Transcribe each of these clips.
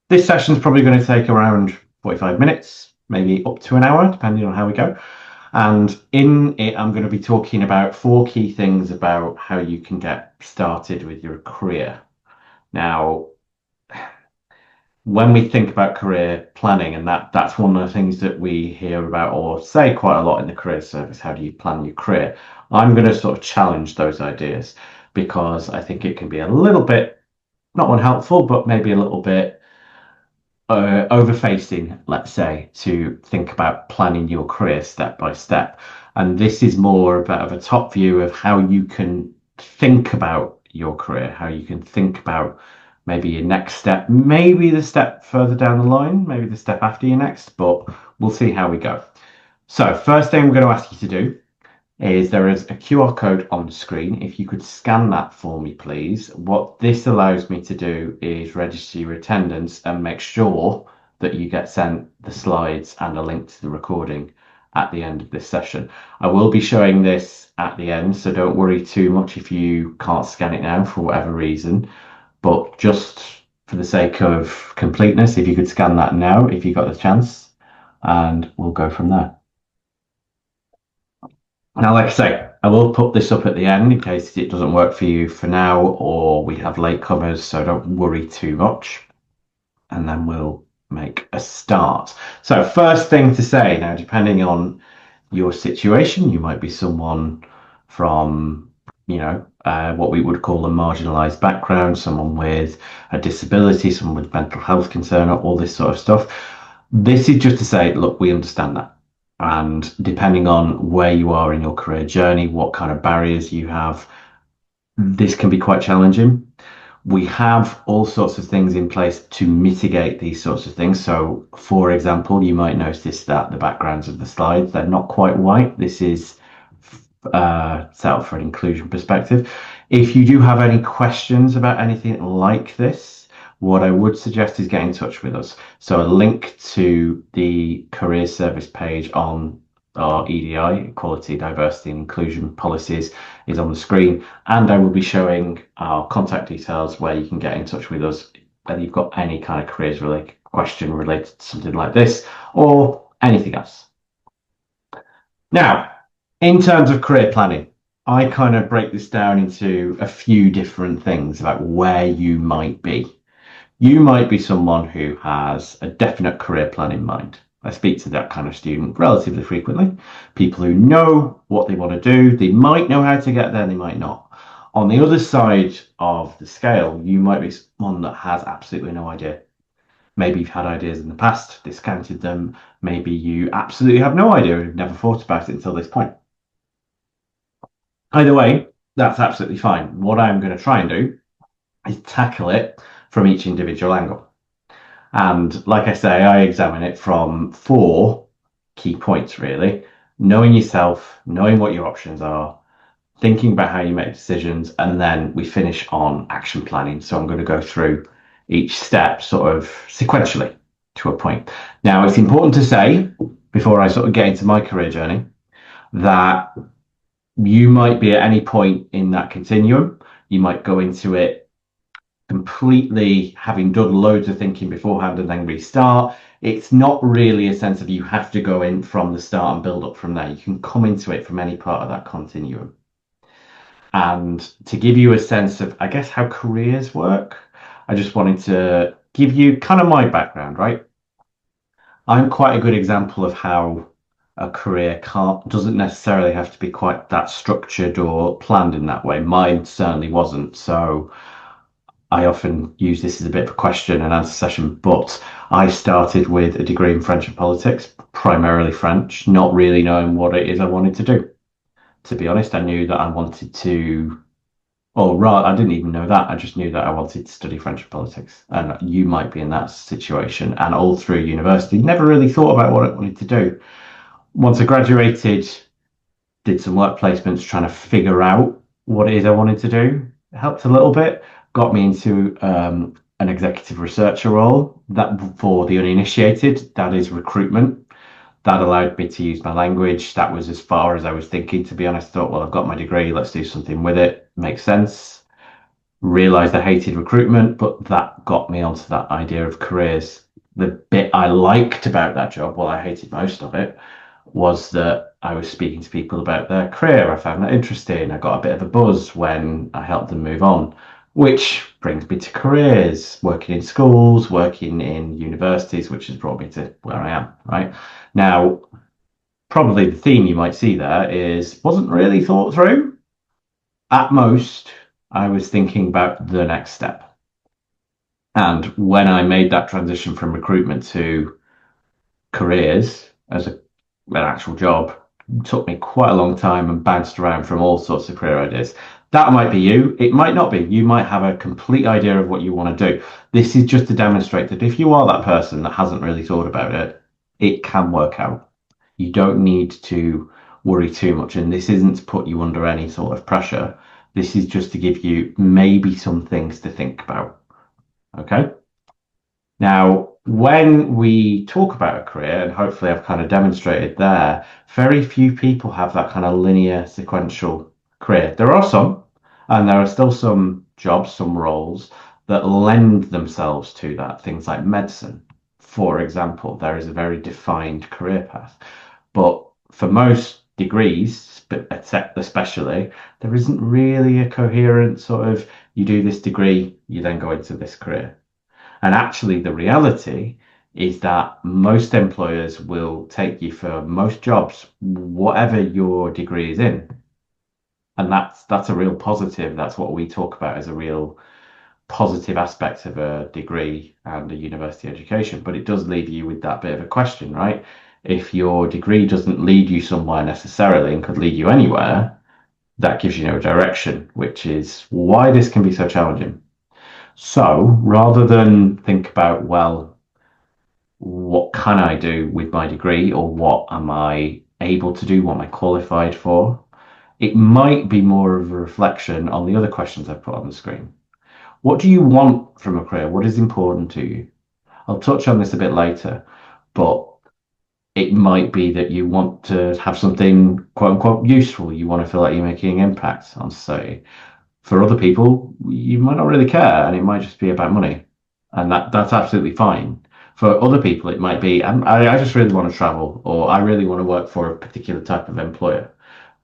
This session is probably going to take around 45 minutes, maybe up to an hour, depending on how we go. And in it, I'm going to be talking about four key things about how you can get started with your career. Now, when we think about career planning, and that's one of the things that we hear about or say quite a lot in the career service, how do you plan your career? I'm going to sort of challenge those ideas because I think it can be a little bit not unhelpful, but maybe a little bit overfacing, let's say, to think about planning your career step by step. And this is more of a top view of how you can think about your career, how you can think about maybe your next step, maybe the step further down the line, maybe the step after your next, but we'll see how we go. So, first thing I'm going to ask you to do is there is a QR code on the screen. If you could scan that for me, please. What this allows me to do is register your attendance and make sure that you get sent the slides and a link to the recording at the end of this session. I will be showing this at the end, so don't worry too much if you can't scan it now for whatever reason. But just for the sake of completeness, if you could scan that now, if you got the chance, and we'll go from there. Now, like I say, I will put this up at the end in case it doesn't work for you for now, or we have late comers, so don't worry too much. And then we'll make a start. So, first thing to say now, depending on your situation, you might be someone from, what we would call a marginalized background, someone with a disability, someone with mental health concern, all this sort of stuff. This is just to say, look, we understand that. And depending on where you are in your career journey, what kind of barriers you have, this can be quite challenging. We have all sorts of things in place to mitigate these sorts of things. So, for example, you might notice that the backgrounds of the slides, they're not quite white. This is set up for an inclusion perspective. If you do have any questions about anything like this, what I would suggest is get in touch with us. So a link to the career service page on our EDI, Equality, Diversity and Inclusion Policies, is on the screen. And I will be showing our contact details where you can get in touch with us whether you've got any kind of careers related question related to something like this or anything else. Now, in terms of career planning, I kind of break this down into a few different things about where you might be. You might be someone who has a definite career plan in mind. I speak to that kind of student relatively frequently. People who know what they want to do, they might know how to get there, they might not. On the other side of the scale, you might be someone that has absolutely no idea. Maybe you've had ideas in the past, discounted them. Maybe you absolutely have no idea, you've never thought about it until this point. Either way, that's absolutely fine. What I'm going to try and do is tackle it from each individual angle. And like I say, I examine it from four key points, really. Knowing yourself, knowing what your options are, thinking about how you make decisions, and then we finish on action planning. So I'm going to go through each step sort of sequentially to a point. Now, it's important to say, before I sort of get into my career journey, that you might be at any point in that continuum. You might go into it completely having done loads of thinking beforehand and then restart. It's not really a sense of you have to go in from the start and build up from there. You can come into it from any part of that continuum. And to give you a sense of, I guess, how careers work, I just wanted to give you kind of my background, right? I'm quite a good example of how a career doesn't necessarily have to be quite that structured or planned in that way. Mine certainly wasn't. So I often use this as a bit of a question and answer session, but I started with a degree in French and politics, primarily French, not really knowing what it is I wanted to do. To be honest, I knew that I wanted to, or rather, I didn't even know that. I just knew that I wanted to study French and politics. And you might be in that situation. And all through university, never really thought about what I wanted to do. Once I graduated, did some work placements trying to figure out what it is I wanted to do. It helped a little bit. Got me into an executive researcher role. That, for the uninitiated, that is recruitment. That allowed me to use my language. That was as far as I was thinking, to be honest. I thought, well, I've got my degree, let's do something with it. Makes sense. Realized I hated recruitment, but that got me onto that idea of careers. The bit I liked about that job, well, I hated most of it, was that I was speaking to people about their career. I found that interesting. I got a bit of a buzz when I helped them move on, which brings me to careers, working in schools, working in universities, which has brought me to where I am, right? Now, probably the theme you might see there is wasn't really thought through. At most, I was thinking about the next step. And when I made that transition from recruitment to careers as an actual job, it took me quite a long time and bounced around from all sorts of career ideas. That might be you. It might not be. You might have a complete idea of what you want to do. This is just to demonstrate that if you are that person that hasn't really thought about it, it can work out. You don't need to worry too much. And this isn't to put you under any sort of pressure. This is just to give you maybe some things to think about. Okay. Now, when we talk about a career, and hopefully I've kind of demonstrated there, very few people have that kind of linear sequential career. There are some, and there are still some jobs, some roles that lend themselves to that. Things like medicine, for example, there is a very defined career path. But for most degrees, especially, there isn't really a coherent sort of you do this degree, you then go into this career. And actually, the reality is that most employers will take you for most jobs, whatever your degree is in. And that's a real positive. That's what we talk about as a real positive aspect of a degree and a university education. But it does leave you with that bit of a question, right? If your degree doesn't lead you somewhere necessarily and could lead you anywhere, that gives you no direction, which is why this can be so challenging. So rather than think about, well, what can I do with my degree or what am I able to do, what am I qualified for, it might be more of a reflection on the other questions I've put on the screen. What do you want from a career? What is important to you? I'll touch on this a bit later, but it might be that you want to have something quote unquote useful. You want to feel like you're making an impact on society. For other people, you might not really care, and it might just be about money, and that's absolutely fine. For other people, it might be, I just really want to travel, or I really want to work for a particular type of employer.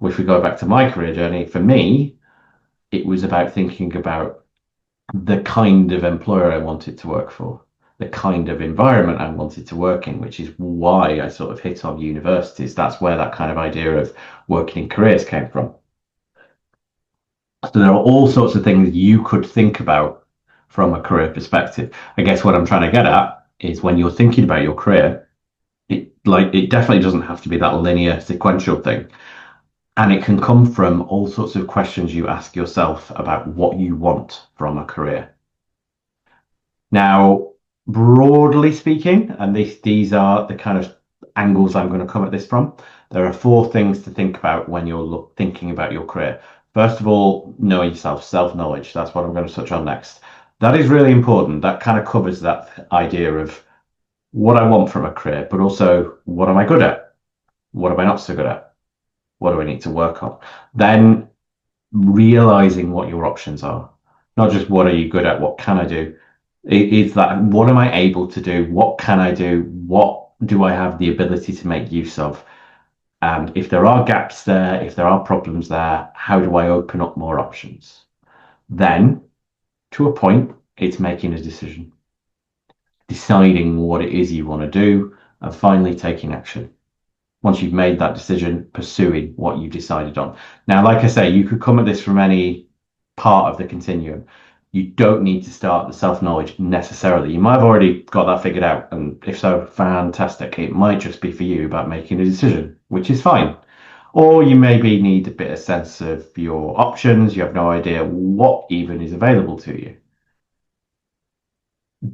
If we go back to my career journey, for me, it was about thinking about the kind of employer I wanted to work for, the kind of environment I wanted to work in, which is why I sort of hit on universities. That's where that kind of idea of working in careers came from. So there are all sorts of things you could think about from a career perspective. I guess what I'm trying to get at is when you're thinking about your career, it definitely doesn't have to be that linear sequential thing. And it can come from all sorts of questions you ask yourself about what you want from a career. Now, broadly speaking, and these are the kind of angles I'm going to come at this from, there are four things to think about when you're thinking about your career. First of all, know yourself, self-knowledge. That's what I'm going to touch on next. That is really important. That kind of covers that idea of what I want from a career, but also what am I good at? What am I not so good at? What do I need to work on? Then realizing what your options are, not just what are you good at, what can I do? Is that what am I able to do? What can I do? What do I have the ability to make use of? And if there are gaps there, if there are problems there, how do I open up more options? Then, to a point, it's making a decision, deciding what it is you want to do, and finally taking action. Once you've made that decision, pursuing what you decided on. Now, like I say, you could come at this from any part of the continuum. You don't need to start the self-knowledge necessarily. You might have already got that figured out, and if so, fantastic. It might just be for you about making a decision, which is fine. Or you maybe need a bit of sense of your options. You have no idea what even is available to you.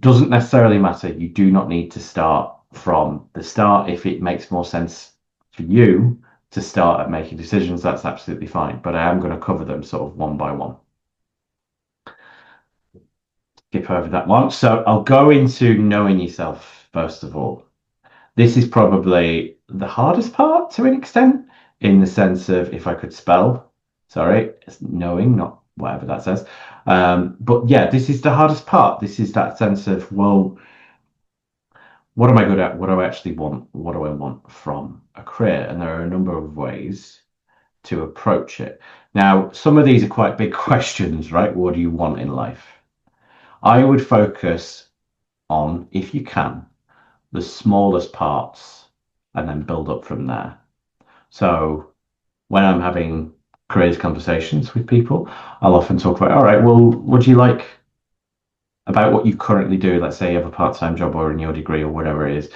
Doesn't necessarily matter. You do not need to start from the start. If it makes more sense for you to start at making decisions, that's absolutely fine. But I am going to cover them sort of one by one. Skip over that one. So I'll go into knowing yourself first of all. This is probably the hardest part to an extent, in the sense of if I could spell, sorry, it's knowing, not whatever that says. But yeah, this is the hardest part. This is that sense of, well, what am I good at? What do I actually want? What do I want from a career? And there are a number of ways to approach it. Now, some of these are quite big questions, right? What do you want in life? I would focus on, if you can, the smallest parts and then build up from there. So when I'm having careers conversations with people, I'll often talk about, all right, well, what do you like about what you currently do? Let's say you have a part-time job or in your degree or whatever it is.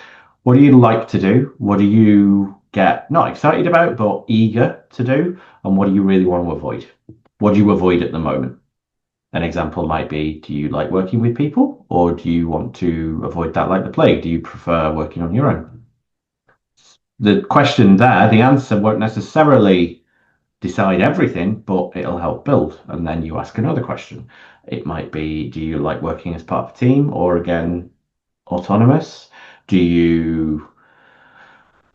What do you like to do? What do you get not excited about, but eager to do? And what do you really want to avoid? What do you avoid at the moment? An example might be, do you like working with people or do you want to avoid that like the plague? Do you prefer working on your own? The question there, the answer won't necessarily decide everything, but it'll help build. And then you ask another question. It might be, do you like working as part of a team or again, autonomous? Do you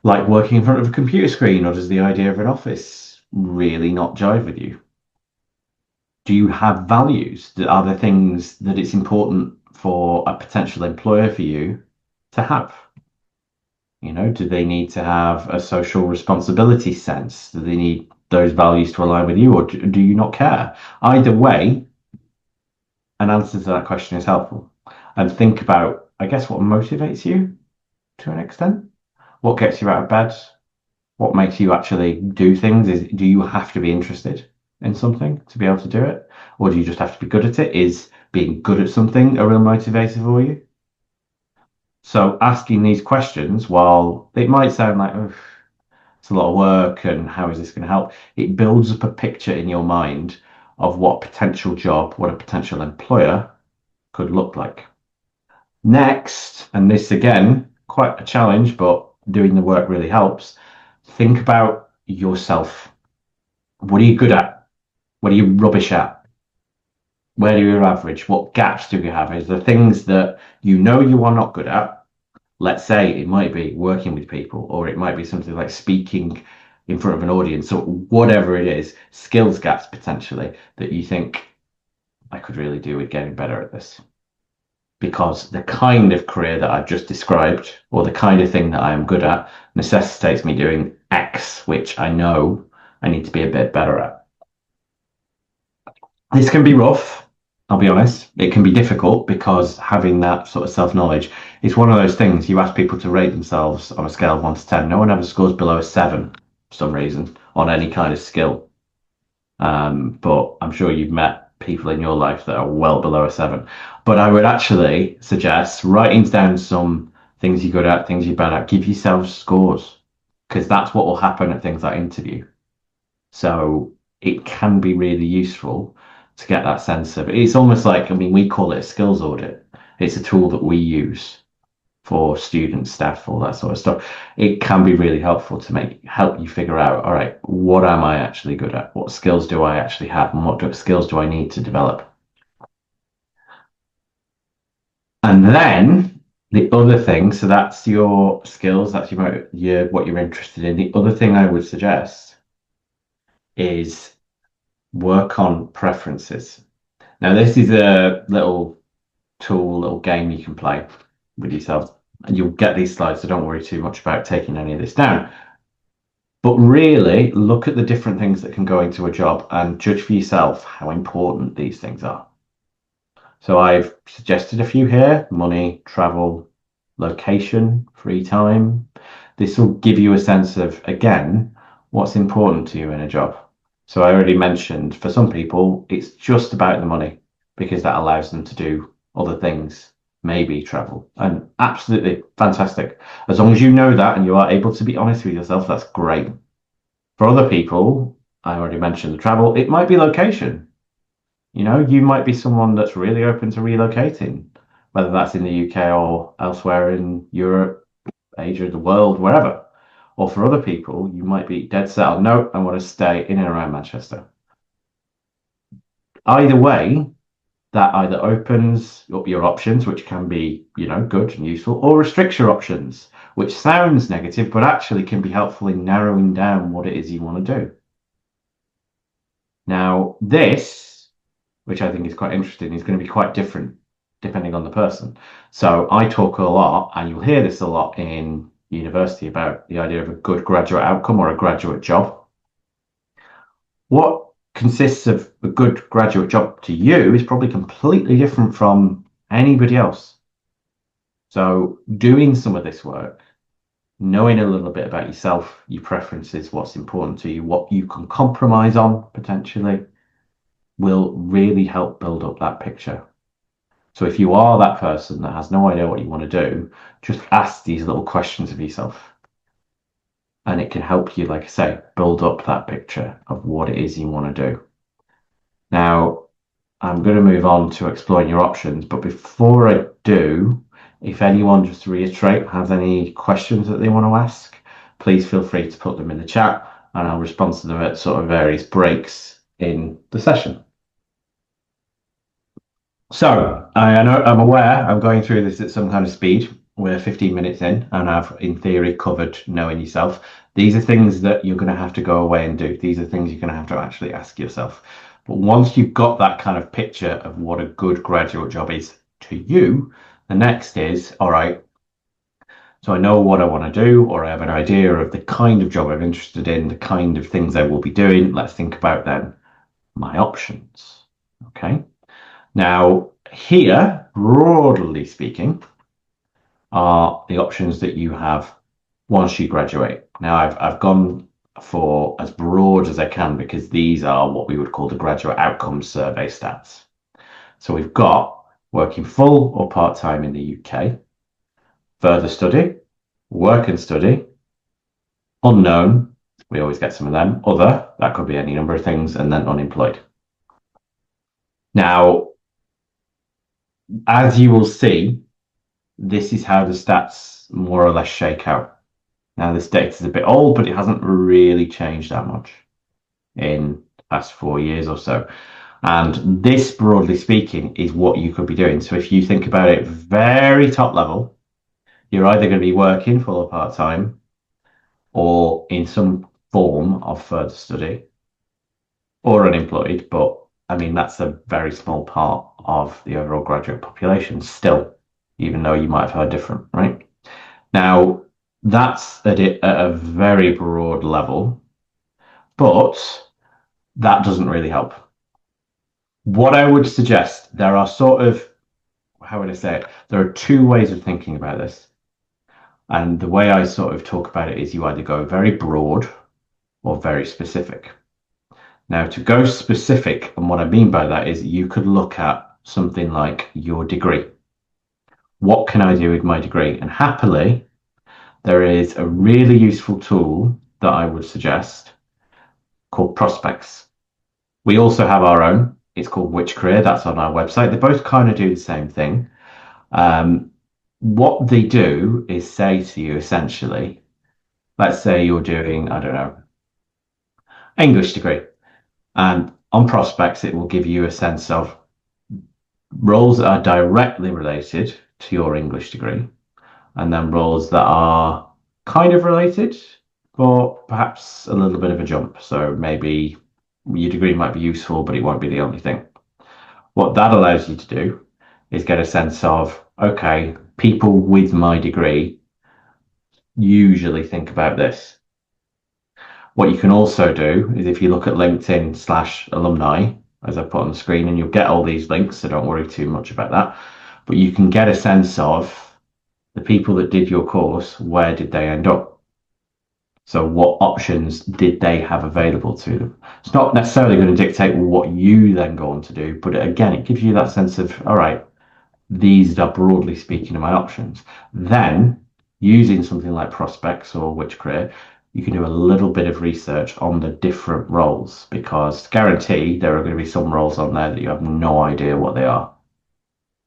like working in front of a computer screen or does the idea of an office really not jive with you? Do you have values? Are there things that it's important for a potential employer for you to have? You know, do they need to have a social responsibility sense? Do they need those values to align with you, or do you not care? Either way, an answer to that question is helpful. And think about, I guess, what motivates you to an extent. What gets you out of bed? What makes you actually do things? Is do you have to be interested in something to be able to do it? Or do you just have to be good at it? Is being good at something a real motivator for you? So asking these questions, while it might sound like, oh, it's a lot of work and how is this going to help? It builds up a picture in your mind of what a potential job, what a potential employer could look like. Next, and this again, quite a challenge, but doing the work really helps. Think about yourself. What are you good at? What are you rubbish at? Where do you average? What gaps do you have? Is there things that you know you are not good at? Let's say it might be working with people, or it might be something like speaking in front of an audience, or whatever it is, skills gaps potentially that you think I could really do with getting better at this. Because the kind of career that I've just described, or the kind of thing that I am good at, necessitates me doing X, which I know I need to be a bit better at. This can be rough, I'll be honest. It can be difficult because having that sort of self-knowledge is one of those things you ask people to rate themselves on a scale of 1 to 10. No one ever scores below a 7 for some reason on any kind of skill. But I'm sure you've met people in your life that are well below a 7. But I would actually suggest writing down some things you're good at, things you're bad at, give yourself scores because that's what will happen at things like interview. So it can be really useful to get that sense of it's almost like, I mean, we call it a skills audit. It's a tool that we use for students, staff, all that sort of stuff. It can be really helpful to help you figure out, all right, what am I actually good at? What skills do I actually have? And what skills do I need to develop? And then the other thing, so that's your skills, that's your what you're interested in. The other thing I would suggest is work on preferences. Now, this is a little tool, little game you can play with yourself, and you'll get these slides, so don't worry too much about taking any of this down. But really look at the different things that can go into a job and judge for yourself how important these things are. So I've suggested a few here: money, travel, location, free time. This will give you a sense of, again, what's important to you in a job. So I already mentioned for some people, it's just about the money because that allows them to do other things, maybe travel, and absolutely fantastic. As long as you know that and you are able to be honest with yourself, that's great. For other people, I already mentioned the travel, it might be location. You know, you might be someone that's really open to relocating, whether that's in the UK or elsewhere in Europe, Asia, the world, wherever. Or for other people, you might be dead set on, no, I want to stay in and around Manchester. Either way, that either opens up your options, which can be, you know, good and useful, or restricts your options, which sounds negative, but actually can be helpful in narrowing down what it is you want to do. Now, this which I think is quite interesting, is going to be quite different depending on the person. So I talk a lot, and you'll hear this a lot in university, about the idea of a good graduate outcome or a graduate job. What consists of a good graduate job to you is probably completely different from anybody else. So doing some of this work, knowing a little bit about yourself, your preferences, what's important to you, what you can compromise on potentially, will really help build up that picture. So if you are that person that has no idea what you want to do, just ask these little questions of yourself. And it can help you, like I say, build up that picture of what it is you want to do. Now, I'm going to move on to exploring your options, but before I do, if anyone, just to reiterate, has any questions that they want to ask, please feel free to put them in the chat, and I'll respond to them at sort of various breaks in the session. So I know, I'm aware I'm going through this at some kind of speed. We're 15 minutes in, and I've, in theory, covered knowing yourself. These are things that you're going to have to go away and do. These are things you're going to have to actually ask yourself. But once you've got that kind of picture of what a good graduate job is to you, the next is, all right, so I know what I want to do, or I have an idea of the kind of job I'm interested in, the kind of things I will be doing. Let's think about then my options. Okay. Now, here, broadly speaking, are the options that you have once you graduate. Now, I've gone for as broad as I can because these are what we would call the graduate outcomes survey stats. So we've got working full or part-time in the UK, further study, work and study, unknown, we always get some of them, other, that could be any number of things, and then unemployed. Now, as you will see, this is how the stats more or less shake out. Now, this data is a bit old, but it hasn't really changed that much in the past 4 years or so. And this, broadly speaking, is what you could be doing. So if you think about it very top level, you're either going to be working full or part-time, or in some form of further study, or unemployed. But I mean, that's a very small part of the overall graduate population still, even though you might have heard different, right? Now, that's at a very broad level, but that doesn't really help. What I would suggest, there are sort of, how would I say it? There are two ways of thinking about this. And the way I sort of talk about it is you either go very broad or very specific. Now, to go specific, and what I mean by that is you could look at something like your degree. What can I do with my degree? And happily, there is a really useful tool that I would suggest called Prospects. We also have our own. It's called Which Career. That's on our website. They both kind of do the same thing. What they do is say to you, essentially, let's say you're doing, I don't know, English degree. And on Prospects, it will give you a sense of roles that are directly related to your English degree, and then roles that are kind of related, but perhaps a little bit of a jump. So maybe your degree might be useful, but it won't be the only thing. What that allows you to do is get a sense of, okay, people with my degree usually think about this. What you can also do is if you look at LinkedIn/alumni, as I put on the screen, and you'll get all these links, so don't worry too much about that. But you can get a sense of the people that did your course, where did they end up? So what options did they have available to them? It's not necessarily going to dictate what you then go on to do, but again, it gives you that sense of, all right, these are broadly speaking my options. Then using something like Prospects or Which Career, you can do a little bit of research on the different roles, because guarantee there are going to be some roles on there that you have no idea what they are.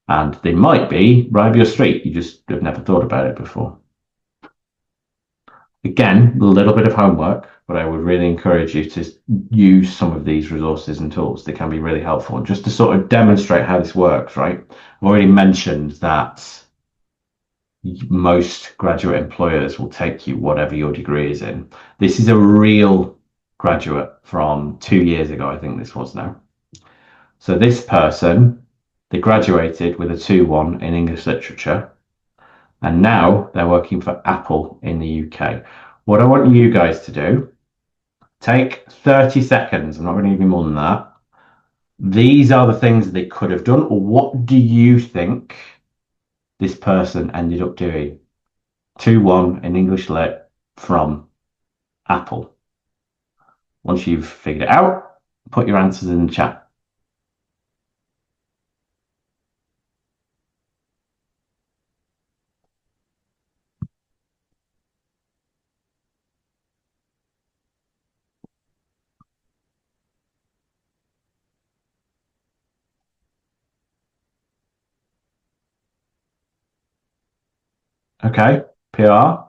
And they might be right up your street. You just have never thought about it before. Again, a little bit of homework, but I would really encourage you to use some of these resources and tools. They can be really helpful. And just to sort of demonstrate how this works, right? I've already mentioned that most graduate employers will take you whatever your degree is in. This is a real graduate from 2 years ago, I think this was now. So this person, they graduated with a 2-1 in English literature, and now they're working for Apple in the UK. What I want you guys to do, take 30 seconds. I'm not going to give you more than that. These are the things they could have done, or what do you think this person ended up doing? 2-1 in English lit from Apple. Once you've figured it out, put your answers in the chat. Okay, PR.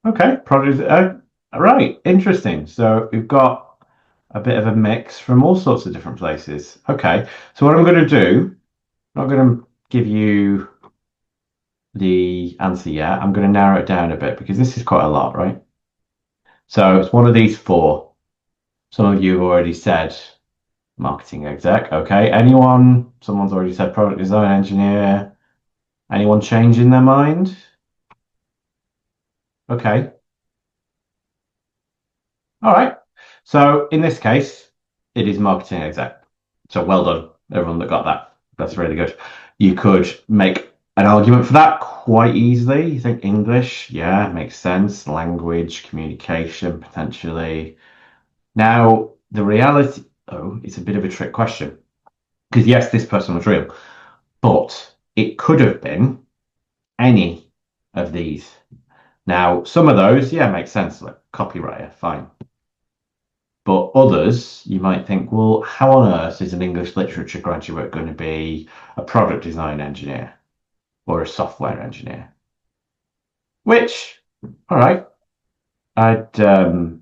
Okay, product. Right, interesting. So we've got a bit of a mix from all sorts of different places. Okay, so what I'm going to do, I'm not going to give you the answer yet. I'm going to narrow it down a bit because this is quite a lot, right? So it's one of these four. Some of you have already said marketing exec. Okay, anyone? Someone's already said product design engineer. Anyone changing their mind? Okay. All right. So in this case, it is marketing exec. So well done, everyone that got that. That's really good. You could make an argument for that quite easily. You think English, yeah, makes sense. Language, communication, potentially. Now, the reality, oh, it's a bit of a trick question. Because yes, this person was real, but it could have been any of these. Now, some of those, yeah, make sense. Like copywriter, fine. But others, you might think, well, how on earth is an English literature graduate going to be a product design engineer or a software engineer? Which, all right, I can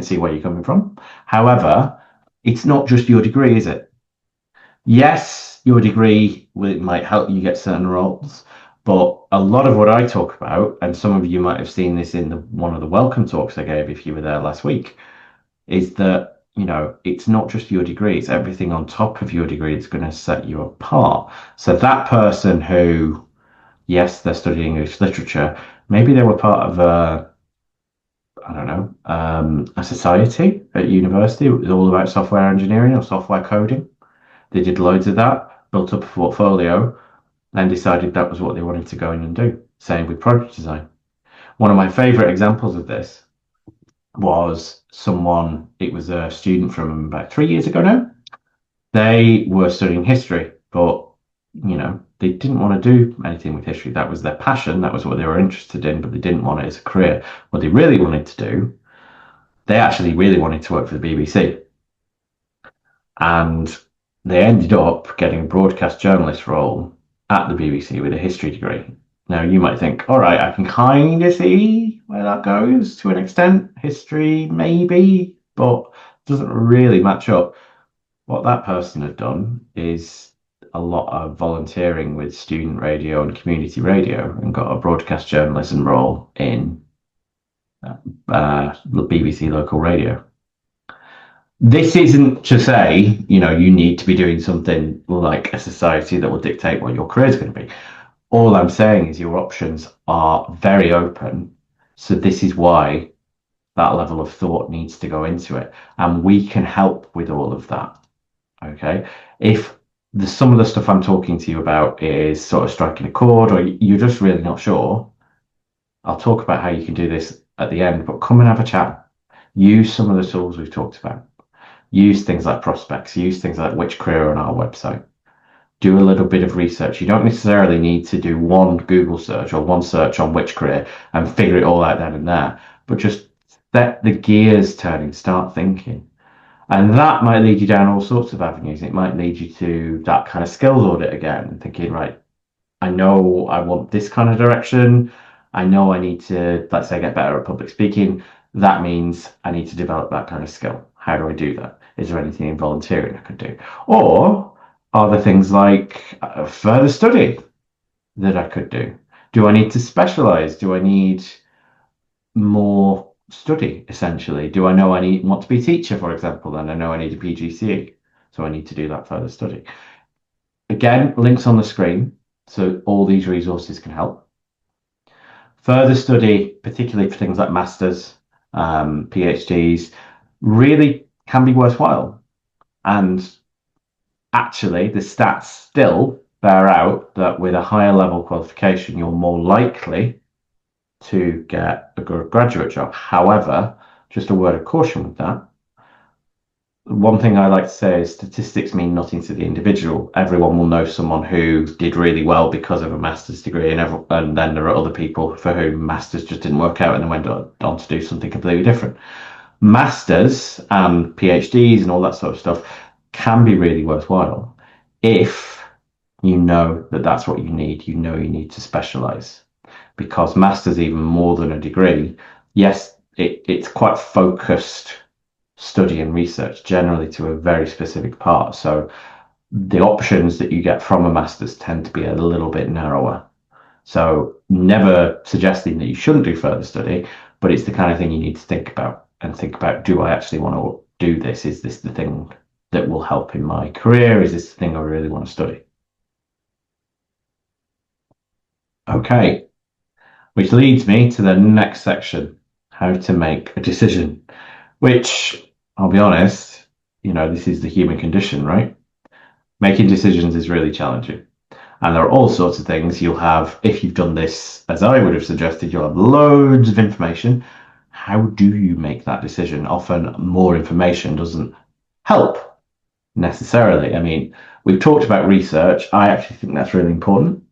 see where you're coming from. However, it's not just your degree, is it? Yes, your degree might help you get certain roles, but a lot of what I talk about, and some of you might have seen this in one of the welcome talks I gave if you were there last week, is that, it's not just your degree, it's everything on top of your degree that's going to set you apart. So that person who, yes, they're studying English literature, maybe they were part of I don't know, a society at university. It was all about software engineering or software coding. They did loads of that, built up a portfolio, and decided that was what they wanted to go in and do. Same with product design. One of my favorite examples of this was it was a student from about 3 years ago now. They were studying history, but they didn't want to do anything with history. That was their passion. That was what they were interested in, but they didn't want it as a career. What they really wanted to do, they actually really wanted to work for the BBC. And they ended up getting a broadcast journalist role at the BBC with a history degree. Now, you might think, all right, I can kind of see where that goes to an extent. History, maybe, but doesn't really match up. What that person had done is a lot of volunteering with student radio and community radio and got a broadcast journalism role in the BBC local radio. This isn't to say, you need to be doing something like a society that will dictate what your career is going to be. All I'm saying is your options are very open. So this is why that level of thought needs to go into it. And we can help with all of that. Okay. If some of the stuff I'm talking to you about is sort of striking a chord or you're just really not sure, I'll talk about how you can do this at the end, but come and have a chat. Use some of the tools we've talked about. Use things like prospects, use things like Which Career on our website. Do a little bit of research. You don't necessarily need to do one Google search or one search on Which Career and figure it all out then and there, but just let the gears turning, start thinking. And that might lead you down all sorts of avenues. It might lead you to that kind of skills audit again and thinking, right, I know I want this kind of direction. I know I need to, let's say, get better at public speaking. That means I need to develop that kind of skill. How do I do that? Is there anything in volunteering I could do? Or are there things like further study that I could do? Do I need to specialize? Do I need more study, essentially? Do I know want to be a teacher, for example, then I know I need a PGCE. so I need to do that further study. Again, links on the screen, so all these resources can help. Further study, particularly for things like masters, PhDs, really can be worthwhile. And actually, the stats still bear out that with a higher level qualification, you're more likely to get a good graduate job. However, just a word of caution with that. One thing I like to say is statistics mean nothing to the individual. Everyone will know someone who did really well because of a master's degree, and then there are other people for whom masters just didn't work out and then went on to do something completely different. Masters and PhDs and all that sort of stuff can be really worthwhile if you know that that's what you need. You know you need to specialize, because masters, even more than a degree, yes, it's quite focused study and research generally to a very specific part. So the options that you get from a master's tend to be a little bit narrower. So never suggesting that you shouldn't do further study, but it's the kind of thing you need to think about and think about, do I actually want to do this? Is this the thing that will help in my career? Is this the thing I really want to study? Okay, which leads me to the next section, how to make a decision, which I'll be honest, this is the human condition, right? Making decisions is really challenging. And there are all sorts of things you'll have. If you've done this, as I would have suggested, you'll have loads of information. How do you make that decision? Often more information doesn't help necessarily. I mean, we've talked about research. I actually think that's really important.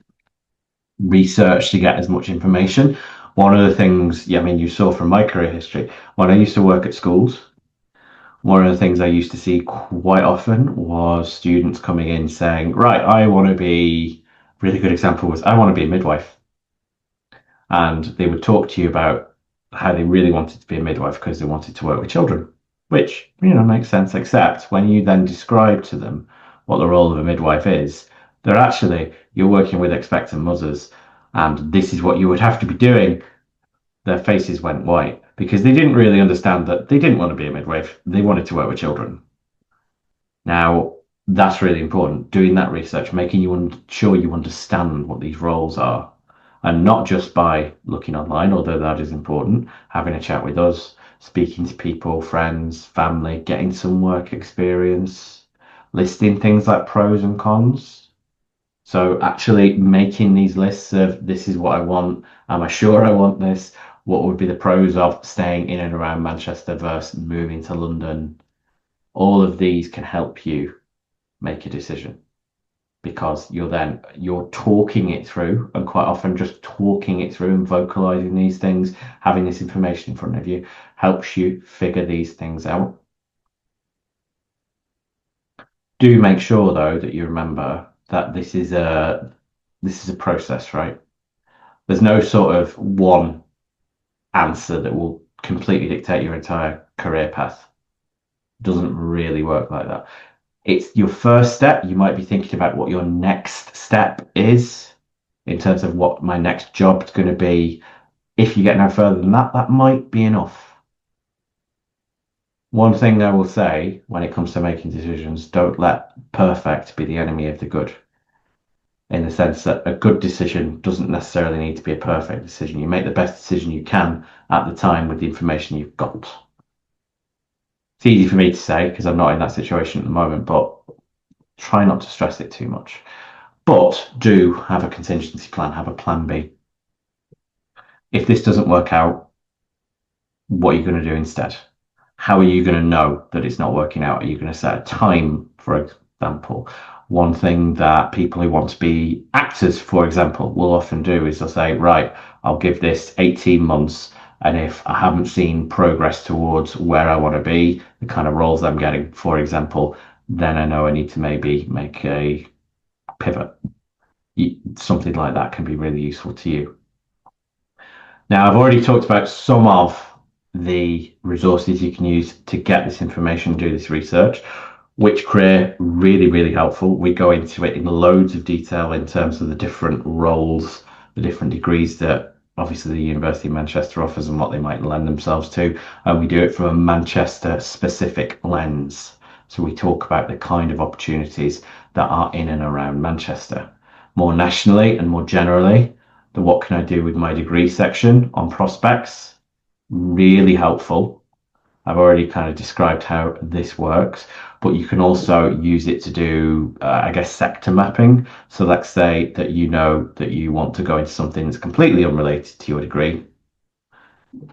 Research to get as much information. One of the things, you saw from my career history, when I used to work at schools, one of the things I used to see quite often was students coming in saying, right, I want to be, really good example was, I want to be a midwife. And they would talk to you about how they really wanted to be a midwife because they wanted to work with children, which, makes sense, except when you then describe to them what the role of a midwife is, you're working with expectant mothers, and this is what you would have to be doing. Their faces went white because they didn't really understand that they didn't want to be a midwife. They wanted to work with children. Now, that's really important. Doing that research, making sure you understand what these roles are, and not just by looking online, although that is important, having a chat with us, speaking to people, friends, family, getting some work experience, listing things like pros and cons. So actually making these lists of, this is what I want. Am I sure I want this? What would be the pros of staying in and around Manchester versus moving to London? All of these can help you make a decision, because you're talking it through, and quite often just talking it through and vocalizing these things, having this information in front of you, helps you figure these things out. Do make sure though that you remember that this is a process, right? There's no sort of one answer that will completely dictate your entire career path. It doesn't really work like that. It's your first step. You might be thinking about what your next step is in terms of what my next job is going to be. If you get no further than that, that might be enough. One thing I will say when it comes to making decisions, don't let perfect be the enemy of the good. In the sense that a good decision doesn't necessarily need to be a perfect decision. You make the best decision you can at the time with the information you've got. It's easy for me to say because I'm not in that situation at the moment, but try not to stress it too much. But do have a contingency plan, have a plan B. If this doesn't work out, what are you going to do instead? How are you going to know that it's not working out? Are you going to set a time, for example? One thing that people who want to be actors, for example, will often do is they'll say, right, I'll give this 18 months. And if I haven't seen progress towards where I want to be, the kind of roles I'm getting, for example, then I know I need to maybe make a pivot. Something like that can be really useful to you. Now, I've already talked about some of the resources you can use to get this information, do this research. Which Career, really, really helpful. We go into it in loads of detail in terms of the different roles, the different degrees that obviously the University of Manchester offers and what they might lend themselves to. And we do it from a Manchester specific lens. So we talk about the kind of opportunities that are in and around Manchester. More nationally and more generally, the what can I do with my degree section on prospects, really helpful. I've already kind of described how this works, but you can also use it to do, I guess, sector mapping. So let's say that you know that you want to go into something that's completely unrelated to your degree.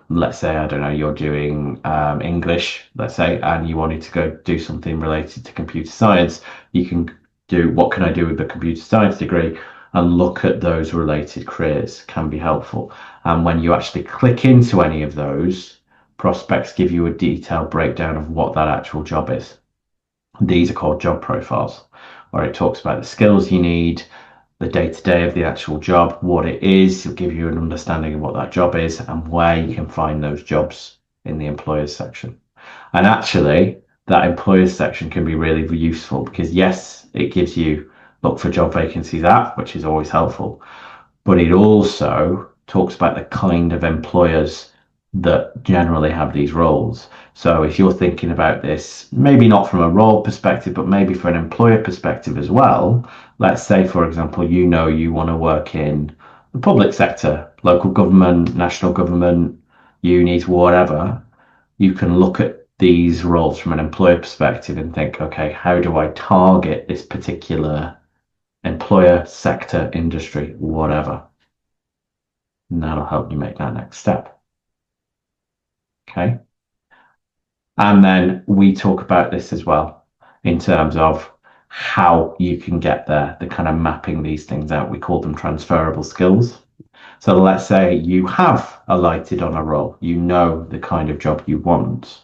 Let's say, I don't know, you're doing English, let's say, and you wanted to go do something related to computer science. You can do what can I do with the computer science degree and look at those related careers can be helpful. And when you actually click into any of those, prospects give you a detailed breakdown of what that actual job is. These are called job profiles, where it talks about the skills you need, the day-to-day of the actual job, what it is. It'll give you an understanding of what that job is and where you can find those jobs in the employers section. And actually, that employers section can be really useful because yes, it gives you look for job vacancies app, which is always helpful, but it also talks about the kind of employers that generally have these roles. So if you're thinking about this, maybe not from a role perspective, but maybe for an employer perspective as well, let's say, for example, you know you want to work in the public sector, local government, national government, unis, whatever, you can look at these roles from an employer perspective and think, okay, how do I target this particular employer, sector, industry, whatever? And that'll help you make that next step. Okay. And then we talk about this as well in terms of how you can get there, the kind of mapping these things out. We call them transferable skills. So let's say you have alighted on a role, you know the kind of job you want.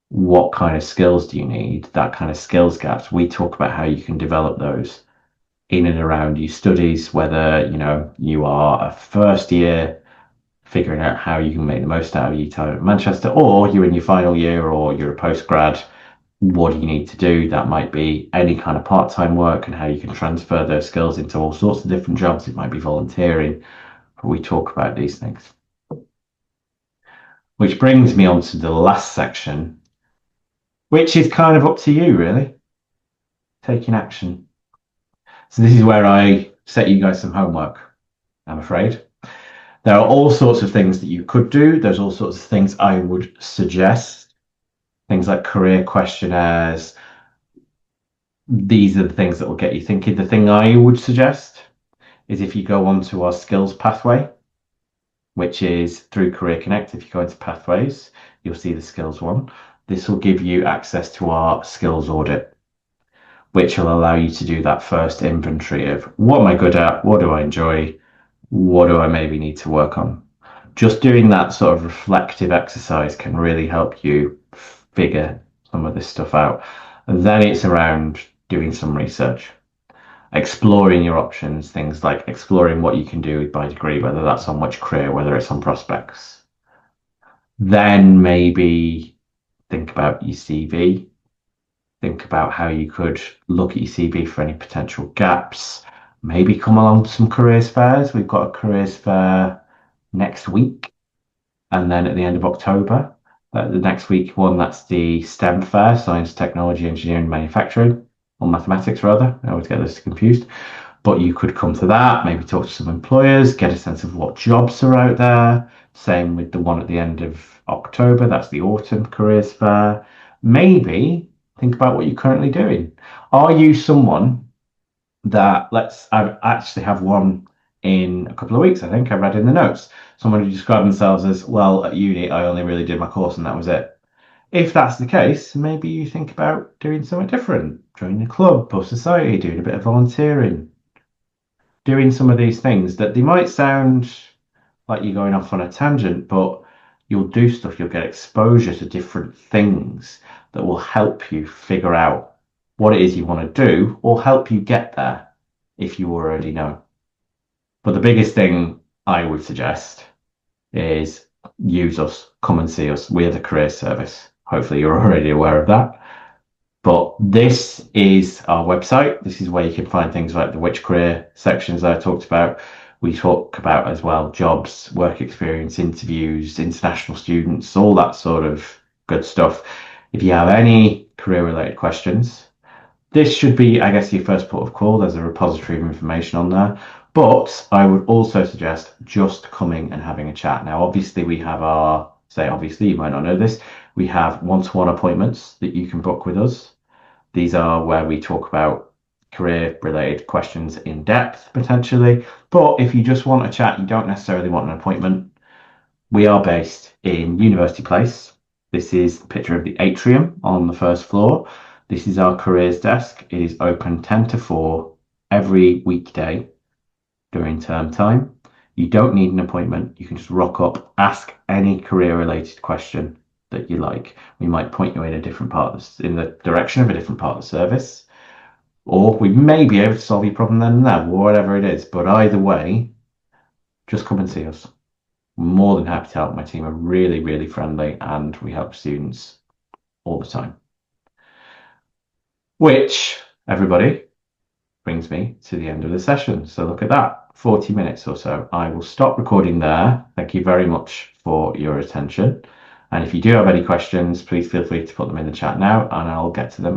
What kind of skills do you need? That kind of skills gaps. We talk about how you can develop those in and around your studies, whether you are a first year figuring out how you can make the most out of your time at Manchester, or you're in your final year, or you're a postgrad. What do you need to do? That might be any kind of part-time work and how you can transfer those skills into all sorts of different jobs. It might be volunteering, but we talk about these things. Which brings me on to the last section, which is kind of up to you, really. Taking action. So this is where I set you guys some homework, I'm afraid. There are all sorts of things that you could do. There's all sorts of things I would suggest. Things like career questionnaires. These are the things that will get you thinking. The thing I would suggest is if you go onto our skills pathway, which is through Career Connect. If you go into pathways, you'll see the skills one. This will give you access to our skills audit, which will allow you to do that first inventory of what am I good at? What do I enjoy? What do I maybe need to work on? Just doing that sort of reflective exercise can really help you figure some of this stuff out. And then it's around doing some research, exploring your options, things like exploring what you can do by degree, whether that's on which career, whether it's on prospects. Then maybe think about your CV. Think about how you could look at your CV for any potential gaps. Maybe come along to some careers fairs. We've got a careers fair next week. And then at the end of October, the next week one, that's the STEM fair, science, technology, engineering, manufacturing, or mathematics rather. I always get those confused. But you could come to that, maybe talk to some employers, get a sense of what jobs are out there. Same with the one at the end of October, that's the autumn careers fair. Maybe think about what you're currently doing. Are you someone that I actually have one in a couple of weeks, I think I read in the notes, someone who described themselves as, well, at uni, I only really did my course and that was it. If that's the case, maybe you think about doing something different, joining a club or society, doing a bit of volunteering, doing some of these things that they might sound like you're going off on a tangent, but you'll do stuff, you'll get exposure to different things that will help you figure out what it is you want to do or help you get there if you already know. But the biggest thing I would suggest is use us, come and see us. We're the career service. Hopefully you're already aware of that. But this is our website. This is where you can find things like the which career sections that I talked about. We talk about as well jobs, work experience, interviews, international students, all that sort of good stuff. If you have any career-related questions. This should be, I guess, your first port of call. There's a repository of information on there. But I would also suggest just coming and having a chat. Now, obviously, we have obviously, you might not know this, we have one-to-one appointments that you can book with us. These are where we talk about career-related questions in depth, potentially. But if you just want a chat, you don't necessarily want an appointment, we are based in University Place. This is the picture of the atrium on the first floor. This is our careers desk. It is open 10 to 4 every weekday during term time. You don't need an appointment. You can just rock up, ask any career-related question that you like. We might point you in a different in the direction of a different part of the service, or we may be able to solve your problem then and there, whatever it is. But either way, just come and see us. More than happy to help. My team are really, really friendly, and we help students all the time. Which, everybody, brings me to the end of the session. So look at that, 40 minutes or so. I will stop recording there. Thank you very much for your attention. And if you do have any questions, please feel free to put them in the chat now, and I'll get to them